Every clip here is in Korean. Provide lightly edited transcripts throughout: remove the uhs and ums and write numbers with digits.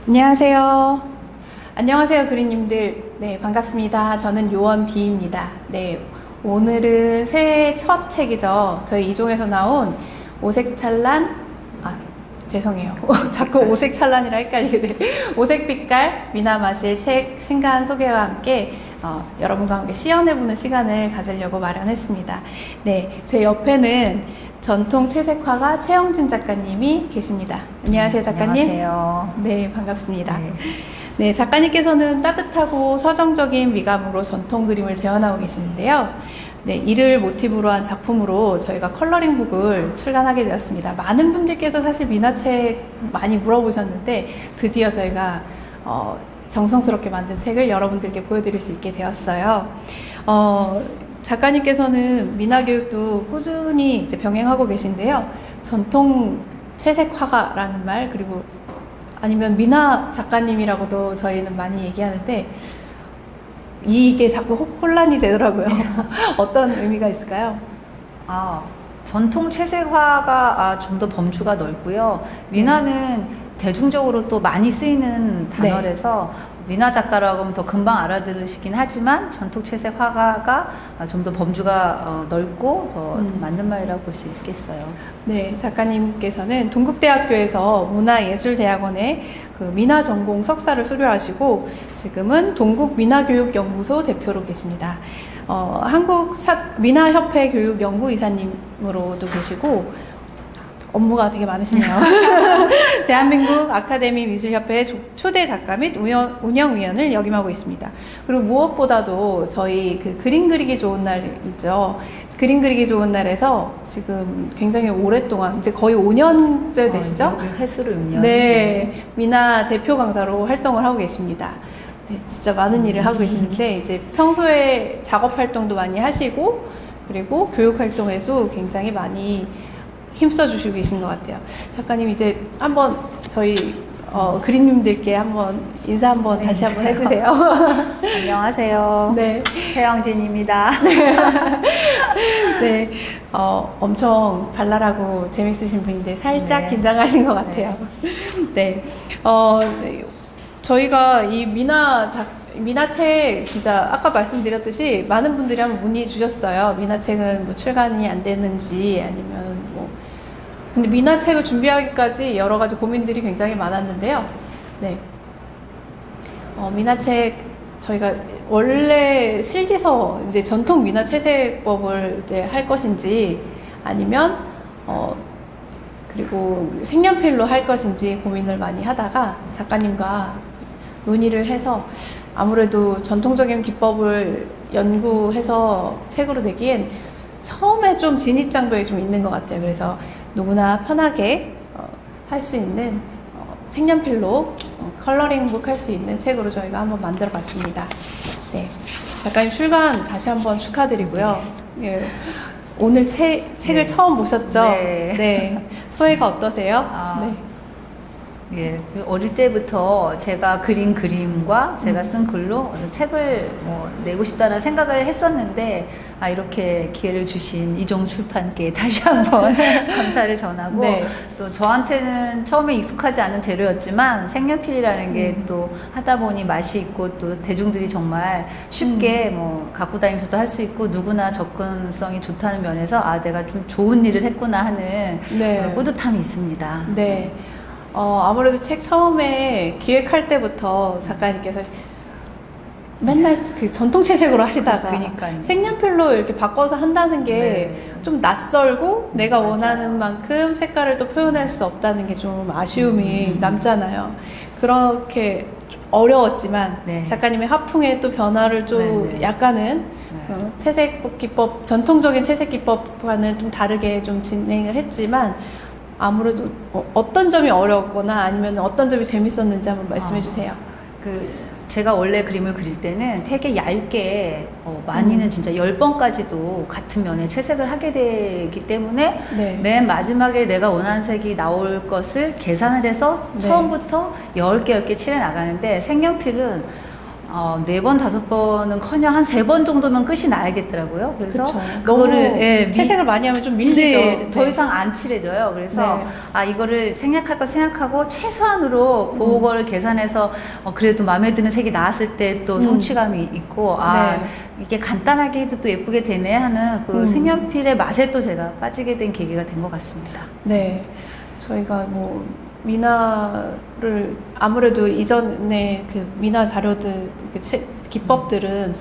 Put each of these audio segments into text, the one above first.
안녕하세요. 안녕하세요, 그린님들. 네, 반갑습니다. 저는 요원비입니다. 네, 오늘은 새해 첫 책이죠. 저희 이종에서 나온 오색찬란, 죄송해요. 자꾸 오색찬란이라 헷갈리게 돼. 오색빛깔 미나마실 책 신간 소개와 함께 여러분과 함께 시연해보는 시간을 가지려고 마련했습니다. 네, 제 옆에는 전통 채색화가 최영진 작가님이 계십니다. 안녕하세요, 작가님. 안녕하세요. 네, 반갑습니다. 네, 작가님께서는 따뜻하고 서정적인 미감으로 전통 그림을 재현하고 계시는데요. 네, 이를 모티브로 한 작품으로 저희가 컬러링북을 출간하게 되었습니다. 많은 분들께서 사실 미나책 많이 물어보셨는데 드디어 저희가 정성스럽게 만든 책을 여러분들께 보여드릴 수 있게 되었어요. 작가님께서는 미나교육도 꾸준히 이제 병행하고 계신데요. 전통 채색화가라는 말, 그리고 아니면 미나 작가님이라고도 저희는 많이 얘기하는데 이게 자꾸 혼란이 되더라고요. 어떤 의미가 있을까요? 전통 채색화가 좀 더 범주가 넓고요. 미나는 대중적으로 또 많이 쓰이는 단어라서 미나 작가라고 하면 더 금방 알아들으시긴 하지만 전통 채색 화가가 좀 더 범주가 넓고 더 맞는 말이라고 볼 수 있겠어요. 네, 작가님께서는 동국대학교에서 문화예술대학원에 그 미나 전공 석사를 수료하시고 지금은 동국미나교육연구소 대표로 계십니다. 한국 미나협회 교육연구이사님으로도 계시고 업무가 되게 많으시네요. 대한민국 아카데미 미술협회 초대 작가 및 운영위원을 역임하고 있습니다. 그리고 무엇보다도 저희 그 그림 그리기 좋은 날 있죠. 그림 그리기 좋은 날에서 지금 굉장히 오랫동안 이제 거의 5년째 되시죠? 횟수로 6년. 네, 미나 대표 강사로 활동을 하고 계십니다. 네, 진짜 많은 일을 하고 계시는데 이제 평소에 작업 활동도 많이 하시고 그리고 교육 활동에도 굉장히 많이 힘써 주시고 계신 것 같아요. 작가님 이제 한번 저희 그린님들께 한번 인사 한번 다시 한번 해주세요. 안녕하세요. 네, 최영진입니다. 네, 엄청 발랄하고 재밌으신 분인데 살짝 긴장하신 것 같아요. 네, 저희가 이 미나책 진짜 아까 말씀드렸듯이 많은 분들이 한번 문의 주셨어요. 미나책은 뭐 출간이 안 되는지 아니면 뭐 근데 미나책을 준비하기까지 여러 가지 고민들이 굉장히 많았는데요. 네, 미나책 저희가 원래 실기서 이제 전통 미나 채색법을 이제 할 것인지 아니면 그리고 색연필로 할 것인지 고민을 많이 하다가 작가님과 논의를 해서 아무래도 전통적인 기법을 연구해서 책으로 내기엔 처음에 좀 진입장벽이 좀 있는 것 같아요. 그래서 누구나 편하게 할 수 있는 색연필로 컬러링북 할 수 있는 책으로 저희가 한번 만들어 봤습니다. 네, 작가님 출간 다시 한번 축하드리고요. 네, 오늘 책을 처음 보셨죠? 네. 소회가 어떠세요? 네. 예, 어릴 때부터 제가 그린 그림과 제가 쓴 글로 어떤 책을 내고 싶다는 생각을 했었는데 이렇게 기회를 주신 이종 출판께 다시 한번 감사를 전하고 또 저한테는 처음에 익숙하지 않은 재료였지만 색연필이라는 게 또 하다 보니 맛이 있고 또 대중들이 정말 쉽게 갖고 다니면서도 할 수 있고 누구나 접근성이 좋다는 면에서 내가 좀 좋은 일을 했구나 하는 뿌듯함이 있습니다. 네. 아무래도 책 처음에 기획할 때부터 작가님께서 맨날 그 전통 채색으로 하시다가 색연필로 이렇게 바꿔서 한다는 게 좀 낯설고 내가 원하는 만큼 색깔을 또 표현할 수 없다는 게 좀 아쉬움이 남잖아요. 그렇게 어려웠지만 작가님의 화풍에 또 변화를 좀 약간은 채색 기법, 전통적인 채색 기법과는 좀 다르게 좀 진행을 했지만 아무래도 어떤 점이 어려웠거나 아니면 어떤 점이 재밌었는지 한번 말씀해 주세요. 제가 원래 그림을 그릴 때는 되게 얇게 많이는 진짜 10번까지도 같은 면에 채색을 하게 되기 때문에 맨 마지막에 내가 원하는 색이 나올 것을 계산을 해서 처음부터 10개 칠해 나가는데 색연필은 4번, 5번은커녕 한 3번 정도면 끝이 나야겠더라고요. 그래서 그쵸. 그거를 너무 채색을 많이 하면 좀 밀리죠. 네, 더 이상 안 칠해져요. 그래서 이거를 생략할 거 생각하고 최소한으로 그거를 계산해서 그래도 마음에 드는 색이 나왔을 때 또 성취감이 있고 이게 간단하게 해도 또 예쁘게 되네 하는 그 색연필의 맛에 또 제가 빠지게 된 계기가 된 것 같습니다. 네, 저희가 뭐 미나를 아무래도 이전에 그 미나 자료들 기법들은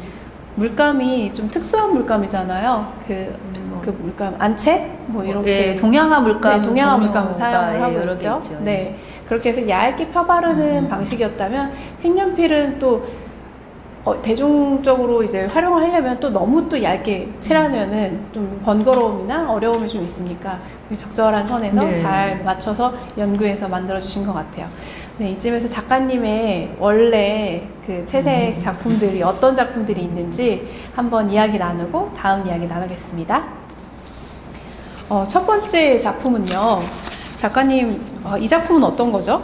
물감이 좀 특수한 물감이잖아요. 그 물감 안채 뭐 이렇게 동양화 물감, 동양화 물감을 사용을 하고 여러 있죠. 개 있죠. 네, 그렇게 해서 얇게 펴바르는 방식이었다면 색연필은 또 대중적으로 이제 활용을 하려면 또 너무 또 얇게 칠하면은 좀 번거로움이나 어려움이 좀 있으니까 적절한 선에서 잘 맞춰서 연구해서 만들어주신 것 같아요. 네, 이쯤에서 작가님의 원래 그 채색 작품들이 어떤 작품들이 있는지 한번 이야기 나누고 다음 이야기 나누겠습니다. 첫 번째 작품은요, 작가님, 이 작품은 어떤 거죠?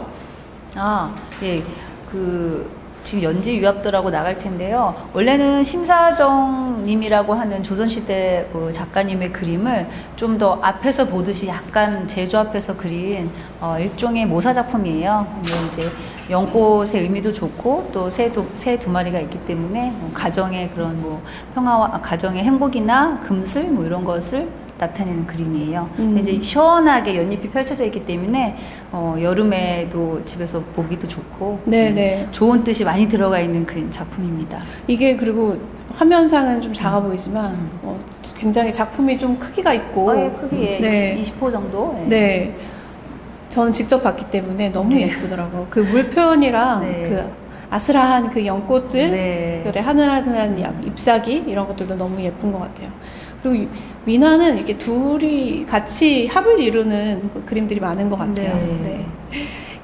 지금 연재 유압도라고 나갈 텐데요. 원래는 심사정님이라고 하는 조선시대 그 작가님의 그림을 좀 더 앞에서 보듯이 약간 제주 앞에서 그린 일종의 모사 작품이에요. 근데 이제 연꽃의 의미도 좋고 또 새 두 마리가 있기 때문에 가정의 그런 평화와 가정의 행복이나 금슬 이런 것을 나타내는 그림이에요. 근데 이제 시원하게 연잎이 펼쳐져 있기 때문에 여름에도 집에서 보기도 좋고 좋은 뜻이 많이 들어가 있는 그림 작품입니다. 이게 그리고 화면상은 좀 작아 보이지만 굉장히 작품이 좀 크기가 있고 크기에 20호 정도. 네. 저는 직접 봤기 때문에 너무 예쁘더라고요. 그 물표현이랑 그 아슬한 그 연꽃들, 그래 하늘하늘한 잎사귀 이런 것들도 너무 예쁜 것 같아요. 그리고 미나는 이렇게 둘이 같이 합을 이루는 그림들이 많은 것 같아요.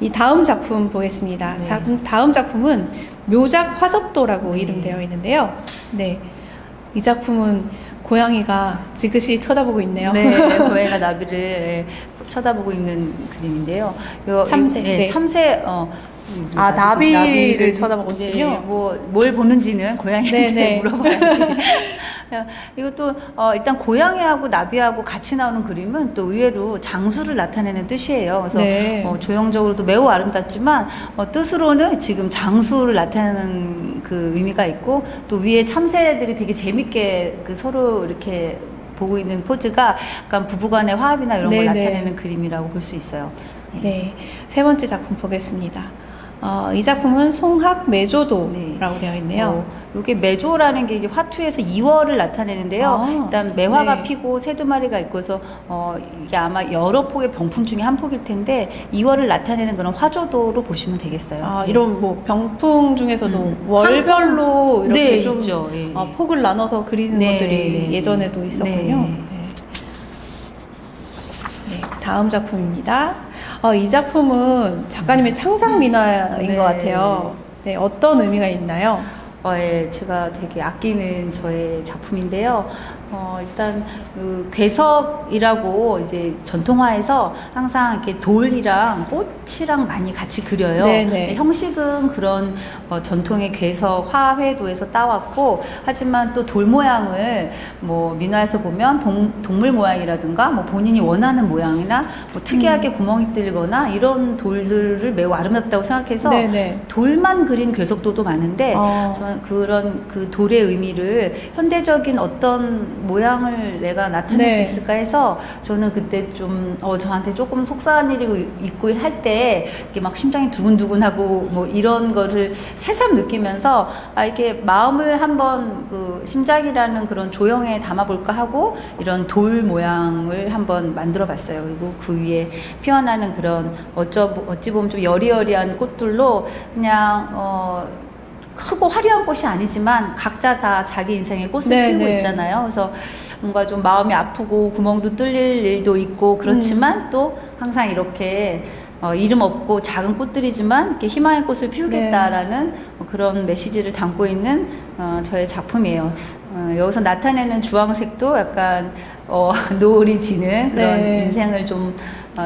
이 다음 작품 보겠습니다. 다음 작품은 묘작 화접도라고 이름되어 있는데요. 이 작품은 고양이가 지그시 쳐다보고 있네요. 고양이가 나비를 쳐다보고 있는 그림인데요. 참새. 참새. 나비를 쳐다보고 있군요. 뭘 보는지는 고양이한테 물어봐야지. 이것도 일단 고양이하고 나비하고 같이 나오는 그림은 또 의외로 장수를 나타내는 뜻이에요. 그래서 조형적으로도 매우 아름답지만 뜻으로는 지금 장수를 나타내는 그 의미가 있고 또 위에 참새들이 되게 재밌게 서로 이렇게 보고 있는 포즈가 약간 부부간의 화합이나 이런 걸 나타내는 그림이라고 볼 수 있어요. 세 번째 작품 보겠습니다. 이 작품은 송학 매조도라고 되어 있네요. 이게 매조라는 게 화투에서 2월을 나타내는데요. 일단 매화가 피고 새 두 마리가 있고 해서 이게 아마 여러 폭의 병풍 중에 한 폭일 텐데 2월을 나타내는 그런 화조도로 보시면 되겠어요. 이런 병풍 중에서도 월별로 이렇게 좀 있죠. 폭을 나눠서 그리는 것들이 예전에도 있었군요. 다음 작품입니다. 이 작품은 작가님의 창작 민화인 것 같아요. 어떤 의미가 있나요? 제가 되게 아끼는 저의 작품인데요. 일단 그 괴석이라고 이제 전통화에서 항상 이렇게 돌이랑 꽃이랑 많이 같이 그려요. 형식은 그런 전통의 괴석 화회도에서 따왔고, 하지만 또 돌 모양을 민화에서 보면 동물 모양이라든가 본인이 원하는 모양이나 특이하게 구멍이 뚫리거나 이런 돌들을 매우 아름답다고 생각해서 돌만 그린 괴석도도 많은데 저는 그런 그 돌의 의미를 현대적인 어떤 모양을 내가 나타낼 수 있을까 해서 저는 그때 좀 저한테 조금 속상한 일이 있고 할 때 이렇게 막 심장이 두근두근하고 이런 거를 새삼 느끼면서 이렇게 마음을 한번 그 심장이라는 그런 조형에 담아볼까 하고 이런 돌 모양을 한번 만들어 봤어요. 그리고 그 위에 피어나는 그런 어찌 보면 좀 여리여리한 꽃들로 그냥 크고 화려한 꽃이 아니지만 각자 다 자기 인생의 꽃을 피우고 있잖아요. 그래서 뭔가 좀 마음이 아프고 구멍도 뚫릴 일도 있고 그렇지만 또 항상 이렇게 이름 없고 작은 꽃들이지만 이렇게 희망의 꽃을 피우겠다라는 그런 메시지를 담고 있는 저의 작품이에요. 여기서 나타내는 주황색도 약간 노을이 지는 그런 인생을 좀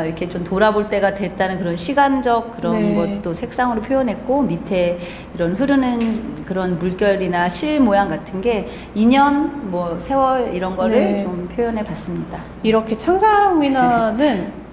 이렇게 좀 돌아볼 때가 됐다는 그런 시간적 그런 네. 것도 색상으로 표현했고, 밑에 이런 흐르는 그런 물결이나 실 모양 같은 게 인연, 뭐 세월 이런 거를 네. 좀 표현해 봤습니다. 이렇게 창작 민화는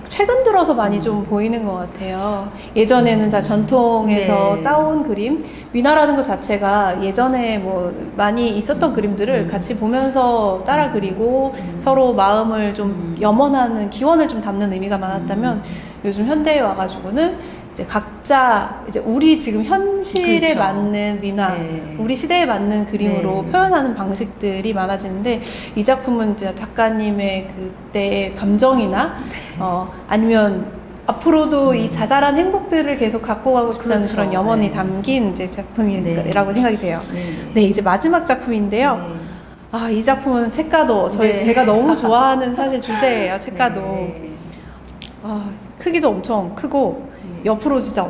최근 들어서 많이 좀 보이는 것 같아요. 예전에는 다 전통에서 네. 따온 그림, 민화라는 것 자체가 예전에 뭐 많이 있었던 그림들을 같이 보면서 따라 그리고 서로 마음을 좀 염원하는, 기원을 좀 담는 의미가 많았다면 요즘 현대에 와가지고는 이제 각자 이제 우리 지금 현실에 그렇죠. 맞는 민화, 네. 우리 시대에 맞는 그림으로 네. 표현하는 방식들이 많아지는데, 이 작품은 이제 작가님의 그때의 감정이나 아니면 앞으로도 이 자잘한 행복들을 계속 갖고 가고 싶다는 그렇죠. 그런 염원이 네. 담긴 이제 작품이라고 네. 생각이 돼요. 네. 네, 이제 마지막 작품인데요. 네. 아, 이 작품은 책가도 네. 제가 너무 좋아하는 사실 주제예요. 책가도. 네. 아, 크기도 엄청 크고 옆으로 진짜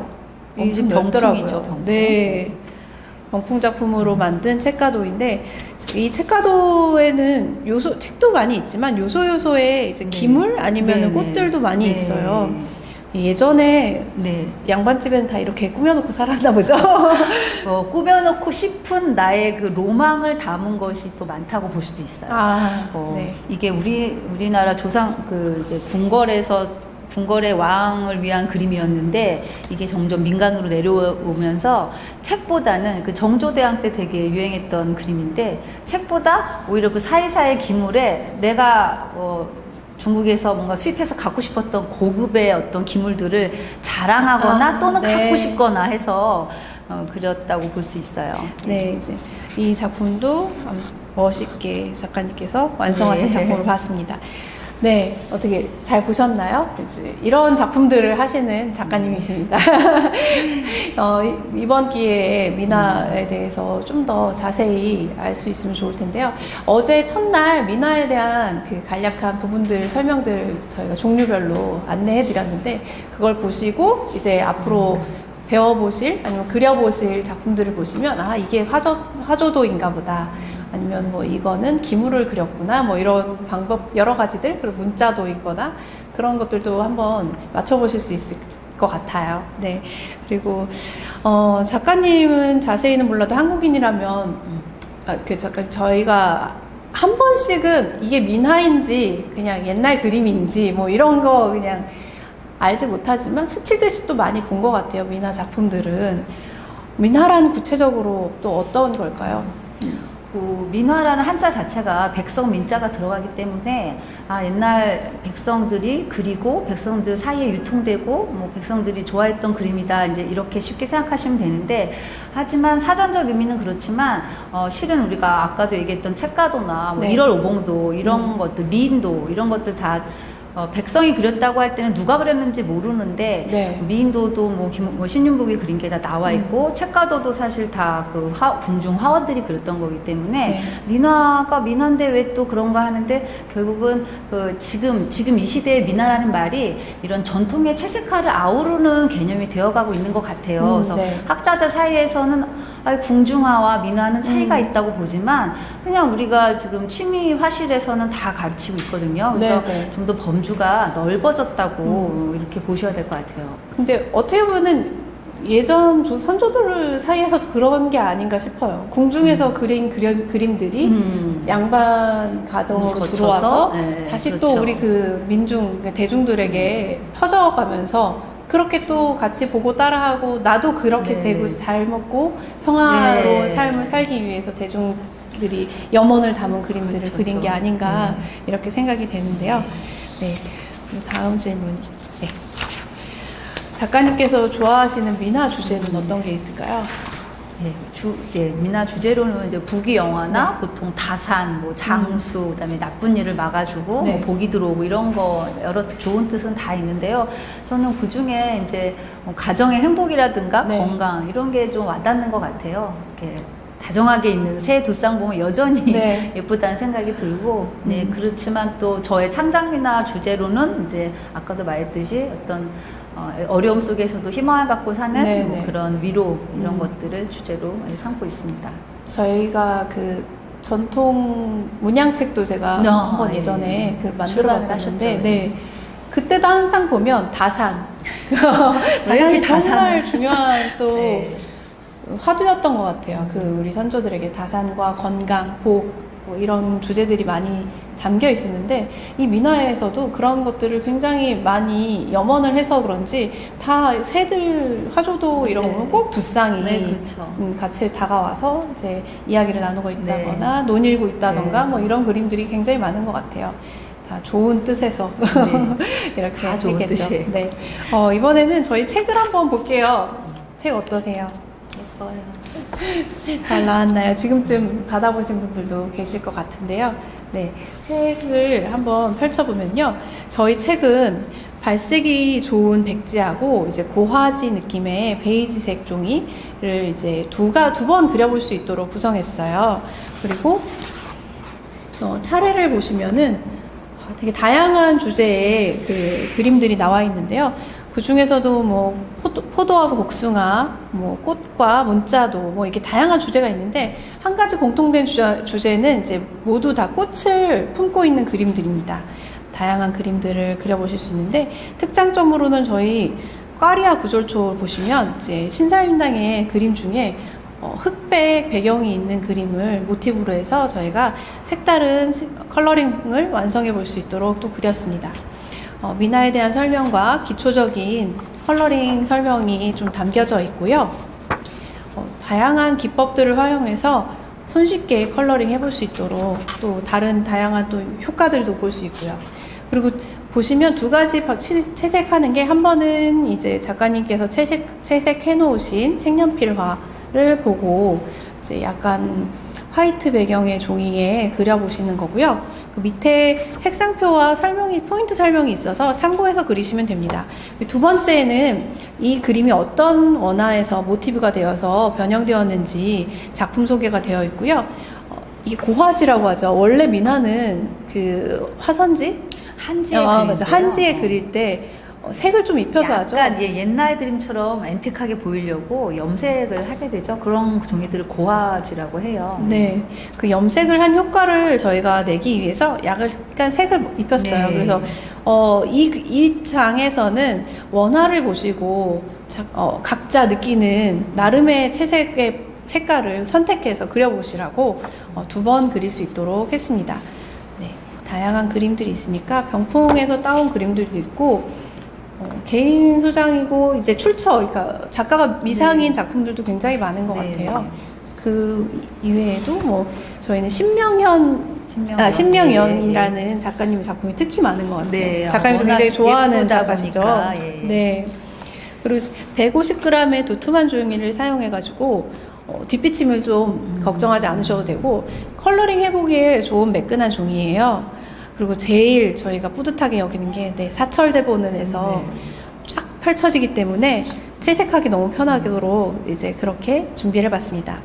엄청 이게 넓더라고요. 병풍이죠, 병풍. 네. 병풍 작품으로 만든 책가도인데, 이 책가도에는 책도 많이 있지만 요소에 이제 기물 아니면 꽃들도 많이 네. 있어요. 예전에 네. 양반집에는 다 이렇게 꾸며놓고 살았나 보죠. 꾸며놓고 싶은 나의 그 로망을 담은 것이 또 많다고 볼 수도 있어요. 네. 이게 우리나라 조상 이제 궁궐의 왕을 위한 그림이었는데, 이게 점점 민간으로 내려오면서 책보다는 그 정조대왕 때 되게 유행했던 그림인데, 책보다 오히려 그 사이사이 기물에 내가 중국에서 뭔가 수입해서 갖고 싶었던 고급의 어떤 기물들을 자랑하거나 또는 네. 갖고 싶거나 해서 그렸다고 볼 수 있어요. 네, 이제 이 작품도 멋있게 작가님께서 완성하신 네. 작품으로 봤습니다. 네, 어떻게 잘 보셨나요? 이제 이런 작품들을 하시는 작가님이십니다. 이번 기회에 민화에 대해서 좀 더 자세히 알 수 있으면 좋을 텐데요. 어제 첫날 민화에 대한 그 간략한 부분들, 설명들 저희가 종류별로 안내해 드렸는데, 그걸 보시고 이제 앞으로 배워보실 아니면 그려보실 작품들을 보시면, 아, 이게 화조도인가 보다, 아니면 뭐 이거는 기물을 그렸구나, 뭐 이런 방법 여러 가지들, 그리고 문자도이거나 그런 것들도 한번 맞춰보실 수 있을 것 같아요. 네. 그리고 작가님은 자세히는 몰라도 한국인이라면 작가님, 저희가 한 번씩은 이게 민화인지 그냥 옛날 그림인지 뭐 이런 거 그냥 알지 못하지만 스치듯이 또 많이 본 것 같아요. 민화 작품들은. 민화란 구체적으로 또 어떤 걸까요? 그 민화라는 한자 자체가 백성 민자가 들어가기 때문에, 옛날 백성들이 그리고 백성들 사이에 유통되고 뭐 백성들이 좋아했던 그림이다, 이제 이렇게 쉽게 생각하시면 되는데, 하지만 사전적 의미는 그렇지만 실은 우리가 아까도 얘기했던 책가도나 뭐 네. 1월 오봉도 이런 것들, 미인도 이런 것들 다 백성이 그렸다고 할 때는 누가 그렸는지 모르는데, 네. 미인도도 뭐 신윤복이 그린 게 다 나와 있고, 책가도도 사실 다 그 궁중 화원들이 그렸던 거기 때문에, 네. 민화가 민화인데 왜 또 그런가 하는데, 결국은 지금 이 시대의 민화라는 말이 이런 전통의 채색화를 아우르는 개념이 되어가고 있는 것 같아요. 그래서 네. 학자들 사이에서는 궁중화와 민화는 차이가 있다고 보지만, 그냥 우리가 지금 취미 화실에서는 다 가르치고 있거든요. 그래서 네. 좀 더 범주가 넓어졌다고 이렇게 보셔야 될 것 같아요. 근데 어떻게 보면은 예전 선조들 사이에서도 그런 게 아닌가 싶어요. 궁중에서 그린 그림들이 양반 가정으로 거쳐서, 들어와서 네, 다시 그렇죠. 또 우리 그 대중들에게 퍼져가면서 그렇게 또 같이 보고 따라하고, 나도 그렇게 네. 되고 잘 먹고 평화로운 네. 삶을 살기 위해서 대중들이 염원을 담은 그림들을 그렇죠, 그린 게 그렇죠. 아닌가 이렇게 생각이 되는데요. 네, 그럼 다음 질문. 네. 작가님께서 좋아하시는 민화 주제는 어떤 게 있을까요? 민화 주제로는 이제 부귀 영화나 보통 다산, 뭐 장수, 그다음에 나쁜 일을 막아주고 네. 뭐 복이 들어오고 이런 거 여러 좋은 뜻은 다 있는데요. 저는 그 중에 이제 뭐 가정의 행복이라든가 네. 건강 이런 게 좀 와닿는 것 같아요. 이렇게 다정하게 있는 새 두 쌍 보면 여전히 네. 예쁘다는 생각이 들고, 네, 그렇지만 또 저의 창작민화 주제로는 이제 아까도 말했듯이 어떤 어려움 속에서도 희망을 갖고 사는 네, 뭐 네. 그런 위로 이런 것들을 주제로 삼고 있습니다. 저희가 그 전통 문양책도 제가 한번 네. 예전에 그 출간을 만들어봤었는데, 하셨죠. 네. 그때도 항상 보면 다산. 왜 이렇게 다산이 정말 다산을? 중요한 또 네. 화두였던 것 같아요. 그 우리 선조들에게 다산과 건강, 복, 뭐 이런 주제들이 많이 담겨 있었는데 이 민화에서도 그런 것들을 굉장히 많이 염원을 해서 그런지 다 새들 화조도 이런 거 보면 꼭 두 쌍이 네, 그렇죠. 같이 다가와서 이제 이야기를 나누고 있다거나 논일고 있다던가 네. 뭐 이런 그림들이 굉장히 많은 것 같아요. 다 좋은 뜻에서 이렇게 다 좋은 했겠죠. 뜻이에요. 네. 이번에는 저희 책을 한번 볼게요. 책 어떠세요? 예뻐요. 잘 나왔나요? 지금쯤 받아보신 분들도 계실 것 같은데요. 네, 책을 한번 펼쳐보면요. 저희 책은 발색이 좋은 백지하고 이제 고화지 느낌의 베이지색 종이를 이제 두 번 그려볼 수 있도록 구성했어요. 그리고 차례를 보시면은 되게 다양한 주제의 그 그림들이 나와 있는데요. 그 중에서도 뭐 포도하고 복숭아, 뭐 꽃과 문자도 뭐 이렇게 다양한 주제가 있는데 한 가지 공통된 주제는 이제 모두 다 꽃을 품고 있는 그림들입니다. 다양한 그림들을 그려보실 수 있는데 특장점으로는 저희 꽈리아 구절초 보시면 이제 신사임당의 그림 중에 흑백 배경이 있는 그림을 모티브로 해서 저희가 색다른 컬러링을 완성해 볼 수 있도록 또 그렸습니다. 민화에 대한 설명과 기초적인 컬러링 설명이 좀 담겨져 있고요. 다양한 기법들을 활용해서 손쉽게 컬러링 해볼 수 있도록 또 다른 다양한 또 효과들도 볼 수 있고요. 그리고 보시면 두 가지 채색하는 게 한 번은 이제 작가님께서 채색해 놓으신 색연필화를 보고 이제 약간 화이트 배경의 종이에 그려보시는 거고요. 그 밑에 색상표와 포인트 설명이 있어서 참고해서 그리시면 됩니다. 두 번째는 이 그림이 어떤 원화에서 모티브가 되어서 변형되었는지 작품 소개가 되어 있고요. 이게 고화지라고 하죠. 원래 민화는 그 화선지? 한지에 맞아. 한지에 그릴 때 색을 좀 입혀서 하죠. 약간 옛날 그림처럼 앤틱하게 보이려고 염색을 하게 되죠. 그런 종이들을 고화지라고 해요. 네, 그 염색을 한 효과를 저희가 내기 위해서 약간 색을 입혔어요. 네. 그래서 이 장에서는 원화를 보시고 각자 느끼는 나름의 채색의 색깔을 선택해서 그려보시라고 두 번 그릴 수 있도록 했습니다. 네, 다양한 그림들이 있으니까 병풍에서 따온 그림들도 있고 개인 소장이고 이제 그러니까 작가가 미상인 작품들도 굉장히 많은 것 같아요. 그 이외에도 뭐 저희는 신명연이라는 작가님 작품이 특히 많은 것 같아요. 네, 작가님도 굉장히 좋아하는 예쁘다 작가시죠. 보니까, 예. 네. 그리고 150g의 두툼한 종이를 사용해가지고 뒷비침을 좀 걱정하지 않으셔도 되고 컬러링 해보기에 좋은 매끈한 종이에요. 그리고 제일 저희가 뿌듯하게 여기는 게 사철제본을 해서 쫙 펼쳐지기 때문에 채색하기 너무 편하도록 이제 그렇게 준비를 해봤습니다.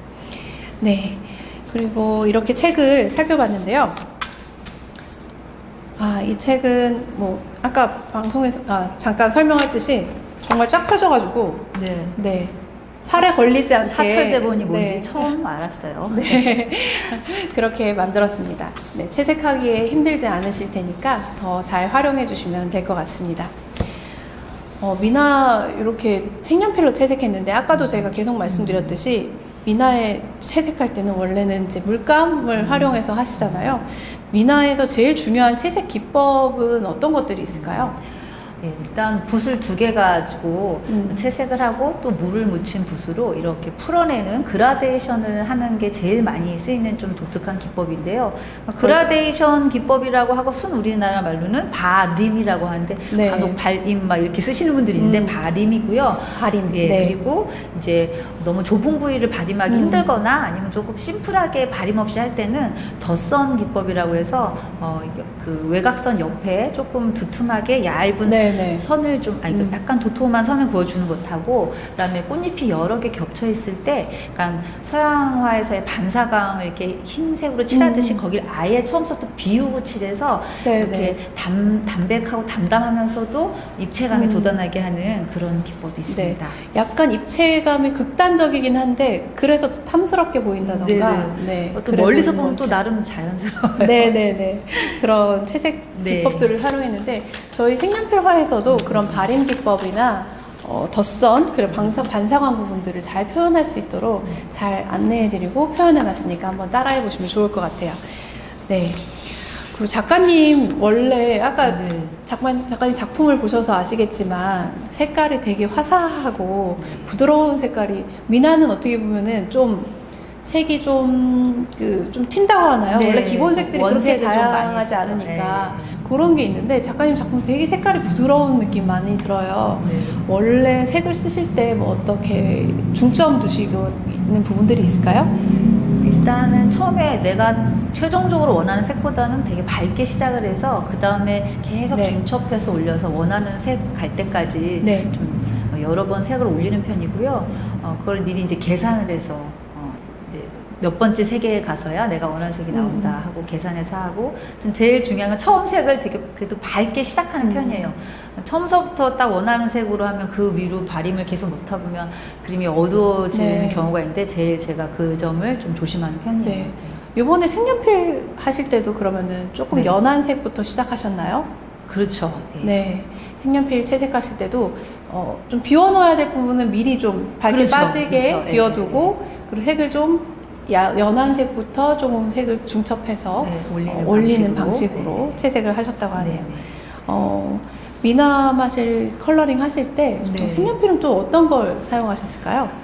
네. 그리고 이렇게 책을 살펴봤는데요. 이 책은 뭐 아까 방송에서 잠깐 설명했듯이 정말 쫙 펴져가지고 네. 팔에 걸리지 않게 사철제본이 뭔지 네. 처음 알았어요. 네. 그렇게 만들었습니다. 네, 채색하기에 힘들지 않으실 테니까 더 잘 활용해 주시면 될 것 같습니다. 민화 이렇게 색연필로 채색했는데 아까도 제가 계속 말씀드렸듯이 민화에 채색할 때는 원래는 이제 물감을 활용해서 하시잖아요. 민화에서 제일 중요한 채색 기법은 어떤 것들이 있을까요? 일단 붓을 2개 가지고 채색을 하고 또 물을 묻힌 붓으로 이렇게 풀어내는 그라데이션을 하는 게 제일 많이 쓰이는 좀 독특한 기법인데요. 그라데이션 기법이라고 하고 순 우리나라 말로는 바림이라고 하는데 네. 간혹 발임 막 이렇게 쓰시는 분들이 있는데 바림이고요. 바림. 예, 네. 그리고 이제 너무 좁은 부위를 발임하기 힘들거나 아니면 조금 심플하게 발임 없이 할 때는 덧선 기법이라고 해서 그 외곽선 옆에 조금 두툼하게 얇은 네네. 선을 좀 약간 도톰한 선을 그어주는 것하고 그다음에 꽃잎이 여러 개 겹쳐 있을 때 약간 서양화에서의 반사광을 이렇게 흰색으로 칠하듯이 거길 아예 처음부터 비우고 칠해서 이렇게 담백하고 담담하면서도 입체감이 돋아나게 하는 그런 기법이 있습니다. 네. 약간 입체감이 극단적이긴 한데 그래서 더 탐스럽게 보인다던가. 네. 또 멀리서 보면 또 나름 자연스러워요. 네네네. 그런 채색 네. 기법들을 활용했는데 저희 색연필화에서도 그런 발임 기법이나 덧선, 그리고 반사광 부분들을 잘 표현할 수 있도록 잘 안내해드리고 표현해놨으니까 한번 따라해보시면 좋을 것 같아요. 네. 그리고 작가님 원래 아까 작가님 작품을 보셔서 아시겠지만 색깔이 되게 화사하고 부드러운 색깔이, 미나는 어떻게 보면은 좀 색이 좀 튄다고 하나요? 네. 원래 기본 색들이 그렇게 원색을 좀 많이 다양하지 쓰죠. 않으니까 그런 게 있는데 작가님 작품 되게 색깔이 부드러운 느낌 많이 들어요. 네. 원래 색을 쓰실 때 뭐 어떻게 중점 두시고 있는 부분들이 있을까요? 일단은 처음에 내가 최종적으로 원하는 색보다는 되게 밝게 시작을 해서 그 다음에 계속 네. 중첩해서 올려서 원하는 색 갈 때까지 네. 좀 여러 번 색을 올리는 편이고요. 그걸 미리 이제 계산을 해서 이제 몇 번째 색에 가서야 내가 원하는 색이 나온다 하고 계산해서 하고, 제일 중요한 건 처음 색을 되게 그래도 밝게 시작하는 편이에요. 처음서부터 딱 원하는 색으로 하면 그 위로 발림을 계속 놓다 보면 그림이 어두워지는 네. 경우가 있는데 제가 그 점을 좀 조심하는 편이에요. 네. 이번에 색연필 하실 때도 그러면은 조금 네. 연한 색부터 시작하셨나요? 그렇죠. 네. 색연필 채색하실 때도 좀 비워놓아야 될 부분은 미리 좀 밝게 그렇죠. 빠지게 그렇죠. 비워두고, 그리고 색을 좀 연한 색부터 조금 색을 중첩해서 올리는 방식으로 채색을 하셨다고 하네요. 미나마실 컬러링 하실 때 네. 색연필은 또 어떤 걸 사용하셨을까요?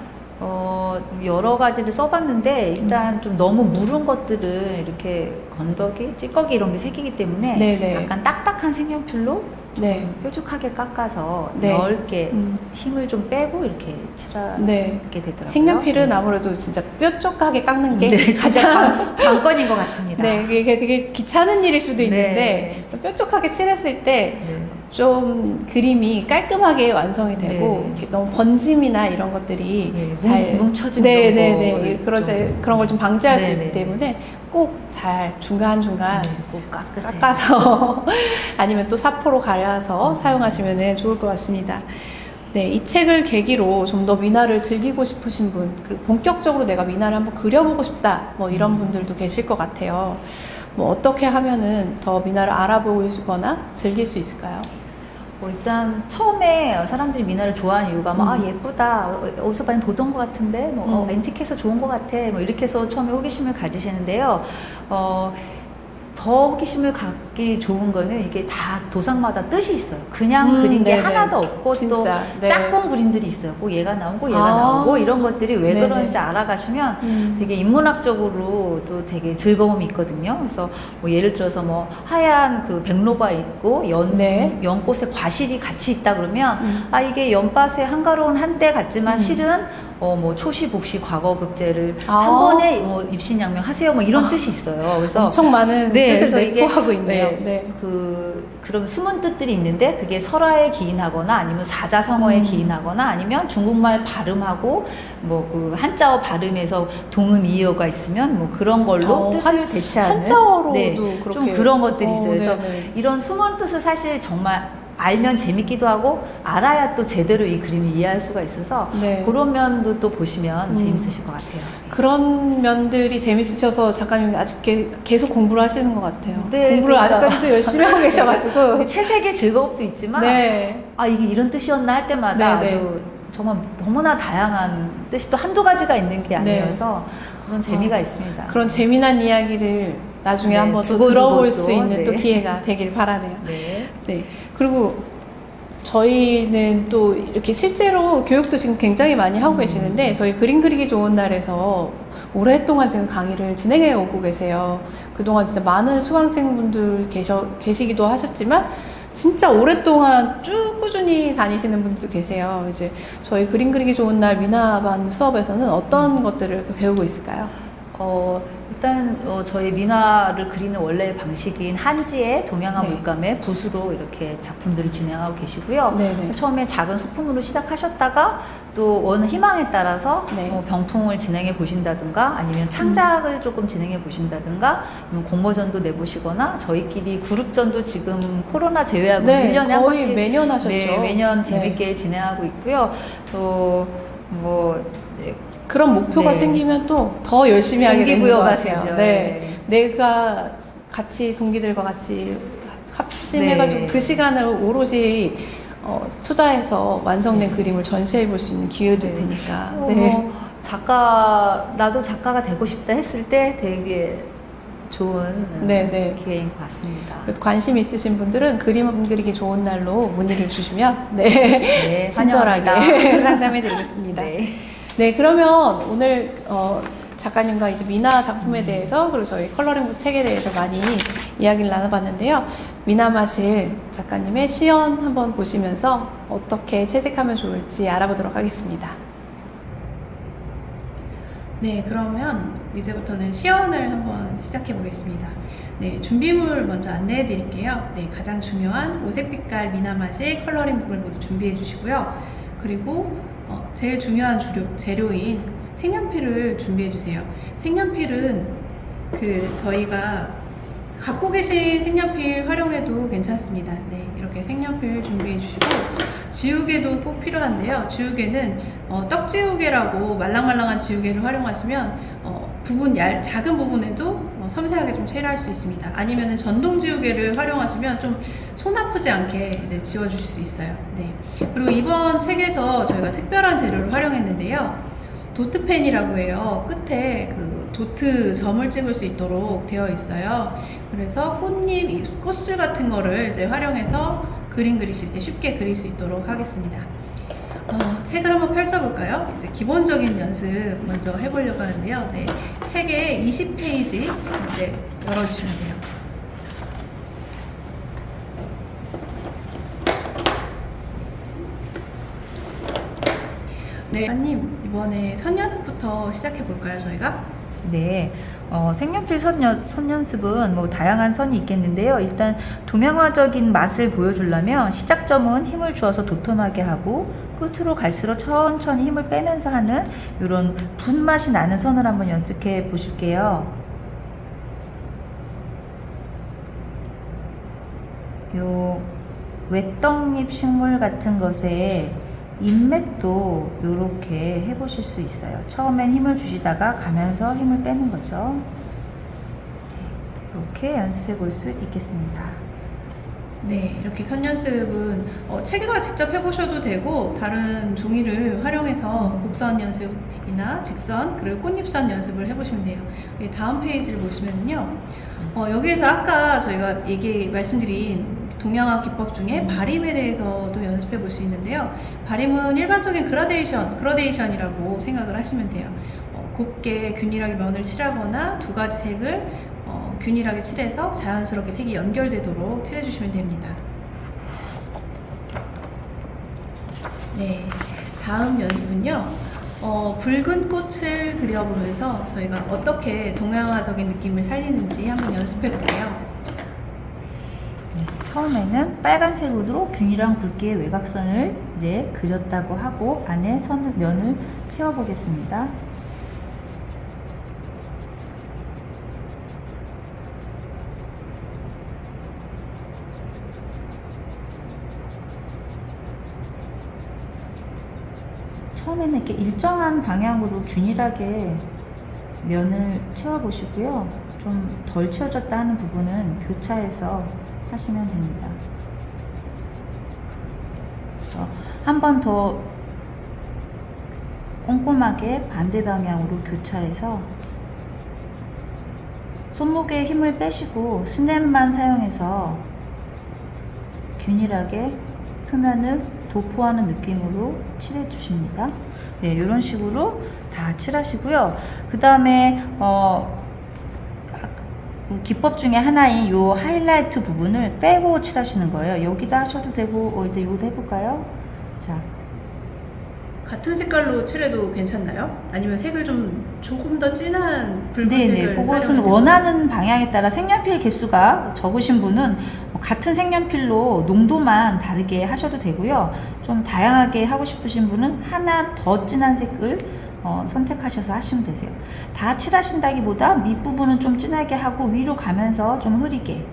여러 가지를 써봤는데 일단 좀 너무 무른 것들은 이렇게 건더기, 찌꺼기 이런 게 생기기 때문에 네네. 약간 딱딱한 색연필로 좀 네. 뾰족하게 깎아서 네. 넓게 힘을 좀 빼고 이렇게 칠하게 네. 되더라고요. 색연필은 네. 아무래도 진짜 뾰족하게 깎는 게 네, 가장 관건인 것 같습니다. 네, 이게 되게 귀찮은 일일 수도 네. 있는데 뾰족하게 칠했을 때 네. 좀 그림이 깔끔하게 완성이 되고 네. 이렇게 너무 번짐이나 이런 것들이 네, 잘 뭉쳐지는 네네네 거를 그런 걸 좀 방지할 수 네네. 있기 때문에 꼭 잘 중간중간 꼭 깎으세요. 깎아서 아니면 또 사포로 가려서 사용하시면 좋을 것 같습니다. 네, 이 책을 계기로 좀 더 미나를 즐기고 싶으신 분, 그리고 본격적으로 내가 미나를 한번 그려보고 싶다, 뭐 이런 분들도 계실 것 같아요. 뭐 어떻게 하면은 더 미나를 알아보시거나 즐길 수 있을까요? 일단 처음에 사람들이 미나를 좋아하는 이유가 아 예쁘다, 어디서 많이 보던 것 같은데 뭐 앤틱해서 좋은 것 같아, 뭐 이렇게 해서 처음에 호기심을 가지시는데요. 더 호기심을 갖기 좋은 거는 이게 다 도상마다 뜻이 있어요. 그냥 그린 게 네네. 하나도 없고 진짜, 또 네. 짝꿍 그림들이 있어요. 뭐 얘가 나오고 얘가 아. 나오고 이런 것들이 왜 네네. 그런지 알아가시면 되게 인문학적으로도 되게 즐거움이 있거든요. 그래서 뭐 예를 들어서 뭐 하얀 그 백로가 있고 네. 연꽃에 과실이 같이 있다 그러면 아 이게 연밭의 한가로운 한때 같지만 실은 뭐 초시 복시 과거 급제를 한 번에 뭐 입신양명 하세요, 뭐 이런 뜻이 있어요. 그래서 엄청 많은 네, 뜻을 그래서 이게 포함하고 있네요. 네, 네. 그런 숨은 뜻들이 있는데 그게 설화에 기인하거나 아니면 사자성어에 기인하거나 아니면 중국말 발음하고 뭐 그 한자어 발음에서 동음이어가 있으면 뭐 그런 걸로 뜻을 대체하는 한자어로도 네, 그렇게 좀 그런 것들이 있어요. 그래서 네네. 이런 숨은 뜻을 사실 정말 알면 재밌기도 하고 알아야 또 제대로 이 그림을 이해할 수가 있어서 네. 그런 면도 또 보시면 재밌으실 것 같아요. 그런 면들이 재밌으셔서 작가님이 아직 계속 공부를 하시는 것 같아요. 네, 공부를 그러니까. 아직까지도 열심히 하고 계셔가지고. 채색의 즐거움도 있지만 네. 아 이게 이런 뜻이었나 할 때마다 네, 네. 아주 정말 너무나 다양한 뜻이 또 한두 가지가 있는 게 아니어서 그런 재미가 있습니다. 그런 재미난 이야기를 나중에 네, 한번 또 두고 들어볼 또, 수 있는 또 네. 기회가 되길 바라네요. 네. 네. 그리고 저희는 또 이렇게 실제로 교육도 지금 굉장히 많이 하고 계시는데 저희 그림 그리기 좋은 날에서 오랫동안 지금 강의를 진행해 오고 계세요. 그동안 진짜 많은 수강생분들 계시기도 하셨지만 진짜 오랫동안 쭉 꾸준히 다니시는 분들도 계세요. 이제 저희 그림 그리기 좋은 날 미나반 수업에서는 어떤 것들을 배우고 있을까요? 일단 저희 민화를 그리는 원래 방식인 한지의 동양화 네. 물감에 붓으로 이렇게 작품들을 진행하고 계시고요. 네네. 처음에 작은 소품으로 시작하셨다가 또 어느 희망에 따라서 네. 병풍을 진행해 보신다든가 아니면 창작을 조금 진행해 보신다든가 아니면 공모전도 내보시거나 저희끼리 그룹전도 지금 코로나 제외하고 네, 1년에 한 거의 번씩 매년 하셨죠. 네, 매년 네. 재밌게 진행하고 있고요. 또 뭐 그런 목표가 네. 생기면 또 더 열심히 하게 되는 것 동기부여가 같아요. 되죠. 네. 내가 같이 동기들과 같이 작심해가지고 네. 그 시간을 오롯이 투자해서 완성된 그림을 전시해 볼 수 있는 기회도 네. 되니까. 뭐 나도 작가가 되고 싶다 했을 때 되게 좋은 기회인 것 같습니다. 관심 있으신 분들은 그림 그리기 좋은 날로 문의를 주시면 친절하게 상담해 드리겠습니다. 네, 그러면 오늘 작가님과 이제 미나 작품에 대해서 그리고 저희 컬러링북 책에 대해서 많이 이야기를 나눠봤는데요. 미나마실 작가님의 시연 한번 보시면서 어떻게 채색하면 좋을지 알아보도록 하겠습니다. 네, 그러면 이제부터는 시연을 한번 시작해 보겠습니다. 네, 준비물 먼저 안내해 드릴게요. 네, 가장 중요한 오색빛깔 미나마실 컬러링북을 모두 준비해 주시고요. 그리고 제일 중요한 재료인 색연필을 준비해 주세요. 색연필은 저희가 갖고 계신 색연필 활용해도 괜찮습니다. 네, 이렇게 색연필 준비해 주시고 지우개도 꼭 필요한데요. 지우개는 떡지우개라고 말랑말랑한 지우개를 활용하시면 작은 부분에도 섬세하게 좀 칠할 수 있습니다. 아니면 전동 지우개를 활용하시면 좀 손 아프지 않게 이제 지워주실 수 있어요. 네. 그리고 이번 책에서 저희가 특별한 재료를 활용했는데요. 도트펜이라고 해요. 끝에 도트 점을 찍을 수 있도록 되어 있어요. 그래서 꽃잎, 꽃술 같은 거를 이제 활용해서 그림 그리실 때 쉽게 그릴 수 있도록 하겠습니다. 책을 한번 펼쳐볼까요? 이제 기본적인 연습 먼저 해보려고 하는데요. 네, 책의 20페이지 열어주시면 돼요. 네, 작가님 이번에 선 연습부터 시작해 볼까요, 저희가? 네, 색연필 선 연습은 뭐 다양한 선이 있겠는데요. 일단 동양화적인 맛을 보여주려면 시작점은 힘을 주어서 도톰하게 하고 끝으로 갈수록 천천히 힘을 빼면서 하는 이런 분맛이 나는 선을 한번 연습해 보실게요. 요 외떡잎 식물 같은 것에 인맥도 이렇게 해보실 수 있어요. 처음엔 힘을 주시다가 가면서 힘을 빼는 거죠. 이렇게 연습해 볼 수 있겠습니다. 네, 이렇게 선 연습은 책에다가 직접 해보셔도 되고 다른 종이를 활용해서 곡선 연습이나 직선 그리고 꽃잎선 연습을 해보시면 돼요. 네, 다음 페이지를 보시면요. 여기에서 아까 저희가 말씀드린 동양화 기법 중에 바림에 대해서도 연습해 볼 수 있는데요. 바림은 일반적인 그라데이션이라고 생각을 하시면 돼요. 곱게 균일하게 면을 칠하거나 두 가지 색을 균일하게 칠해서 자연스럽게 색이 연결되도록 칠해주시면 됩니다. 네, 다음 연습은요. 붉은 꽃을 그려보면서 저희가 어떻게 동양화적인 느낌을 살리는지 한번 연습해 볼게요. 처음에는 빨간색으로 균일한 굵기의 외곽선을 이제 그렸다고 하고 안에 면을 채워 보겠습니다. 처음에는 이렇게 일정한 방향으로 균일하게 면을 채워 보시고요. 좀 덜 채워졌다 하는 부분은 교차해서 하시면 됩니다. 한 번 더 꼼꼼하게 반대 방향으로 교차해서 손목에 힘을 빼시고 스냅만 사용해서 균일하게 표면을 도포하는 느낌으로 칠해 주십니다. 네, 이런 식으로 다 칠하시고요. 그 다음에 기법 중에 하나인 요 하이라이트 부분을 빼고 칠하시는 거예요. 여기다 하셔도 되고 일단 요것도 해볼까요? 자, 같은 색깔로 칠해도 괜찮나요? 아니면 색을 조금 더 진한 붉은색을 네네, 그것은 원하는 방향에 따라 색연필 개수가 적으신 분은 같은 색연필로 농도만 다르게 하셔도 되고요. 좀 다양하게 하고 싶으신 분은 하나 더 진한 색을 선택하셔서 하시면 되세요. 다 칠하신다기보다 밑부분은 좀 진하게 하고 위로 가면서 좀 흐리게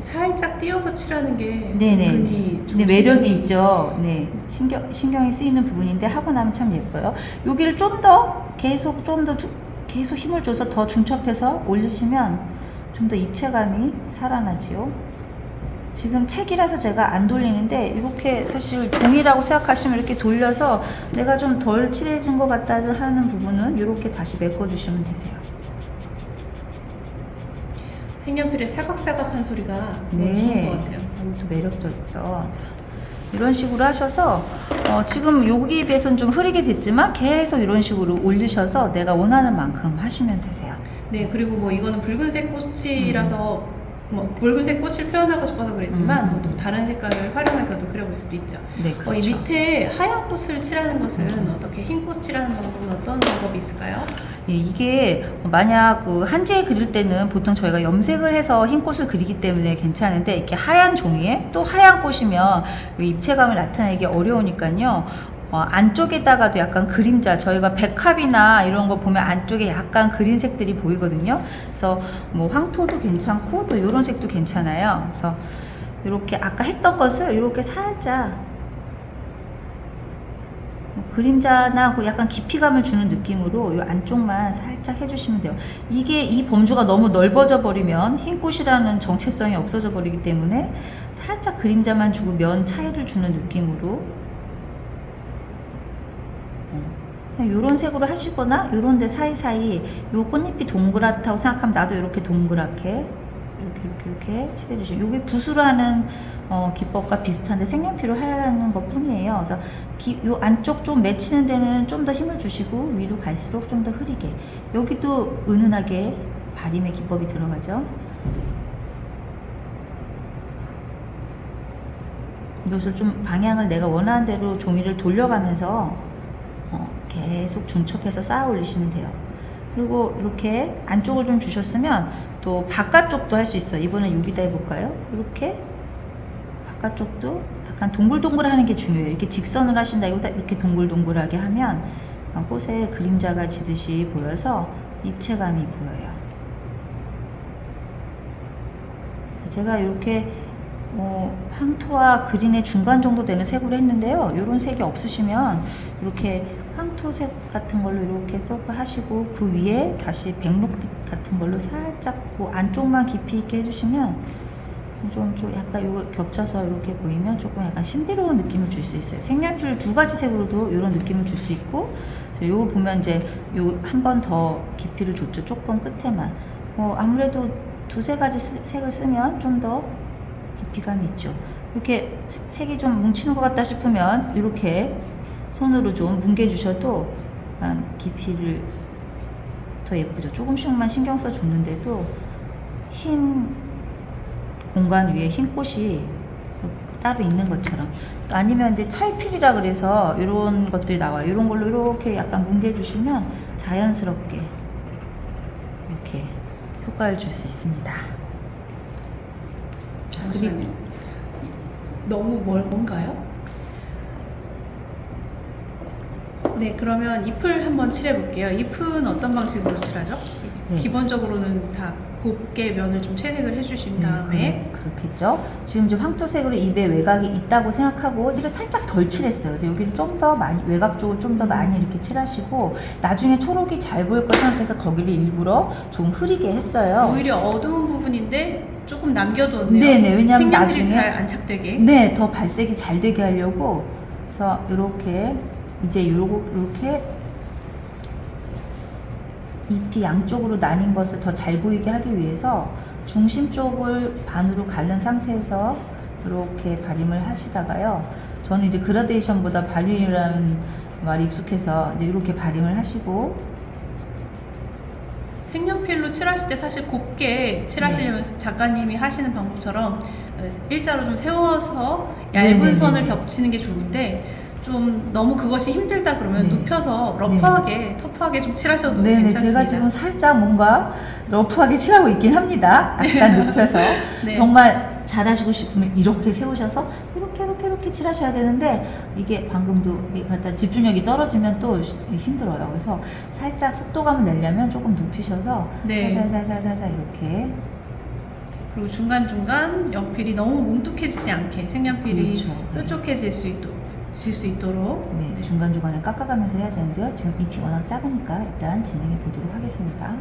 살짝 띄어서 칠하는 게 은근히 네, 매력이 있죠. 네, 신경이 쓰이는 부분인데 하고 나면 참 예뻐요. 여기를 좀 더 계속 힘을 줘서 더 중첩해서 올리시면 좀 더 입체감이 살아나지요. 지금 책이라서 제가 안 돌리는데 이렇게 사실 종이라고 생각하시면 이렇게 돌려서 내가 좀 덜 칠해진 것 같다 하는 부분은 이렇게 다시 메꿔주시면 되세요. 색연필의 사각사각한 소리가 너무 좋은 것 같아요. 이것도 매력적이죠. 이런 식으로 하셔서 지금 여기에 비해서는 좀 흐리게 됐지만 계속 이런 식으로 올리셔서 내가 원하는 만큼 하시면 되세요. 네, 그리고 뭐 이거는 붉은색 꽃이라서 뭐 붉은색 꽃을 표현하고 싶어서 그랬지만 뭐 또 다른 색깔을 활용해서도 그려볼 수도 있죠. 네, 그렇죠. 이 밑에 하얀 꽃을 칠하는 것은 어떻게 흰 꽃 칠하는 방법은 어떤 방법이 있을까요? 예, 이게 만약 그 한지에 그릴 때는 보통 저희가 염색을 해서 흰 꽃을 그리기 때문에 괜찮은데 이렇게 하얀 종이에 또 하얀 꽃이면 그 입체감을 나타내기 어려우니까요. 안쪽에다가도 약간 그림자, 저희가 백합이나 이런 거 보면 안쪽에 약간 그린 색들이 보이거든요. 그래서 뭐 황토도 괜찮고 또 이런 색도 괜찮아요. 그래서 이렇게 아까 했던 것을 이렇게 살짝 그림자나 약간 깊이감을 주는 느낌으로 이 안쪽만 살짝 해주시면 돼요. 이게 이 범주가 너무 넓어져 버리면 흰 꽃이라는 정체성이 없어져 버리기 때문에 살짝 그림자만 주고 면 차이를 주는 느낌으로 요런 색으로 하시거나 요런 데 사이사이 요 꽃잎이 동그랗다고 생각하면 나도 이렇게 동그랗게 이렇게 칠해주시면 요게 붓으로 하는 기법과 비슷한데 색연필로 하는 것 뿐이에요. 그래서 요 안쪽 좀 맺히는 데는 좀 더 힘을 주시고 위로 갈수록 좀 더 흐리게 여기도 은은하게 발림의 기법이 들어가죠. 이것을 좀 방향을 내가 원하는 대로 종이를 돌려가면서 계속 중첩해서 쌓아 올리시면 돼요. 그리고 이렇게 안쪽을 좀 주셨으면 또 바깥쪽도 할 수 있어요. 이번엔 여기다 해볼까요? 이렇게 바깥쪽도 약간 동글동글 하는 게 중요해요. 이렇게 직선을 하신다기보다 이렇게 동글동글하게 하면 꽃에 그림자가 지듯이 보여서 입체감이 보여요. 제가 이렇게 황토와 그린의 중간 정도 되는 색으로 했는데요. 이런 색이 없으시면 이렇게 황토색 같은 걸로 이렇게 쏙 하시고 그 위에 다시 백록빛 같은 걸로 살짝 그 안쪽만 깊이 있게 해주시면 좀 약간 요거 겹쳐서 이렇게 보이면 조금 약간 신비로운 느낌을 줄 수 있어요. 색연필 두 가지 색으로도 이런 느낌을 줄 수 있고 요거 보면 이제 요 한 번 더 깊이를 줬죠. 조금 끝에만 아무래도 두세 가지 색을 쓰면 좀 더 깊이감이 있죠. 이렇게 색이 좀 뭉치는 것 같다 싶으면 이렇게 손으로 좀 뭉개주셔도 깊이를 더 예쁘죠. 조금씩만 신경 써 줬는데도 흰 공간 위에 흰 꽃이 따로 있는 것처럼. 아니면 이제 찰필이라 그래서 이런 것들이 나와요. 이런 걸로 이렇게 약간 뭉개주시면 자연스럽게 이렇게 효과를 줄 수 있습니다. 그리고 너무 뭔가요? 네, 그러면 잎을 한번 칠해볼게요. 잎은 어떤 방식으로 칠하죠? 네. 기본적으로는 다 곱게 면을 좀 채색을 해주신 다음에 그렇겠죠. 지금 좀 황토색으로 잎에 외곽이 있다고 생각하고 이를 살짝 덜 칠했어요. 그래서 여기를 좀 더 많이 외곽 쪽을 좀 더 많이 이렇게 칠하시고 나중에 초록이 잘 보일 거 생각해서 거기를 일부러 좀 흐리게 했어요. 오히려 어두운 부분인데 조금 남겨두었네요. 네네, 왜냐면 색연필이 나중에 잘 안착되게. 네, 더 발색이 잘 되게 하려고. 그래서 이렇게 이제 이렇게 잎이 양쪽으로 나뉜 것을 더 잘 보이게 하기 위해서 중심 쪽을 반으로 가른 상태에서 이렇게 발림을 하시다가요. 저는 이제 그라데이션보다 발림이라는 말이 익숙해서 이제 이렇게 발림을 하시고 색연필로 칠하실 때 사실 곱게 칠하시려면 작가님이 하시는 방법처럼 일자로 좀 세워서 얇은 네네네네. 선을 겹치는 게 좋은데 좀 너무 그것이 힘들다 그러면 네. 눕혀서 러프하게 터프하게 좀 칠하셔도 네네, 괜찮습니다. 제가 지금 살짝 뭔가 러프하게 칠하고 있긴 합니다. 약간 눕혀서. 네. 정말 잘하시고 싶으면 이렇게 세우셔서 이렇게 칠하셔야 되는데 이게 방금도 갖다 집중력이 떨어지면 또 힘들어요. 그래서 살짝 속도감을 내려면 조금 눕히셔서 네. 살살 이렇게. 그리고 중간중간 연필이 너무 뭉툭해지지 않게 색연필이 그렇죠. 뾰족해질 수 있도록 네, 중간중간에 깎아가면서 해야 되는데요. 지금 잎이 워낙 작으니까 일단 진행해 보도록 하겠습니다.